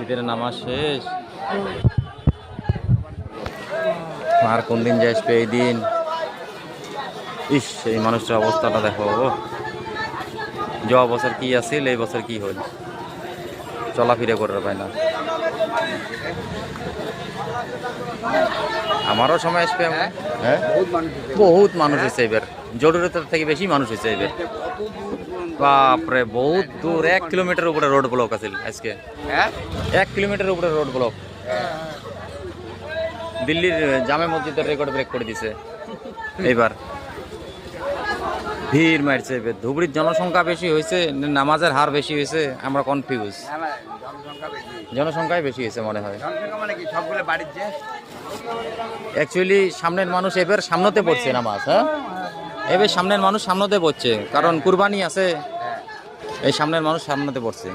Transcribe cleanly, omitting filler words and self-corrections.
ঈদের নামাজ শেষ, আর কোন দিন যে আসবে এই দিন। ইস, এই মানুষটার অবস্থাটা দেখো, যাওয়া বছর কি আছিল এই বছর কি হল, চলাফিরে করার পায় না। আমারও সময় আসবে। হ্যাঁ, বহুত মানুষ হয়েছে এবার, জরুরতের থেকে বেশি মানুষ হয়েছে এবার। বাপরে, বহুত দূর, 1 কিলোমিটার উপরে রোড ব্লক আছে আজকে। 1 কিলোমিটার উপরে রোড ব্লক। দিল্লির জামে মসজিদের রেকর্ড ব্রেক করে দিছে এবার। ভিড় মারছে এবার। ধুবড়ির জনসংখ্যা বেশি হয়েছে, নামাজের হার বেশি হয়েছে, আমরা কনফিউজ। জনসংখ্যাই বেশি হয়েছে মনে হয়। অ্যাকচুয়ালি সামনের মানুষ এবার সামনেতে পড়ছে নামাজ। হ্যাঁ, এবার সামনের মানুষ সামনেতে পড়ছে, কারণ কুরবানি আছে, এই সামনের মানুষ সামনেতে পড়ছে।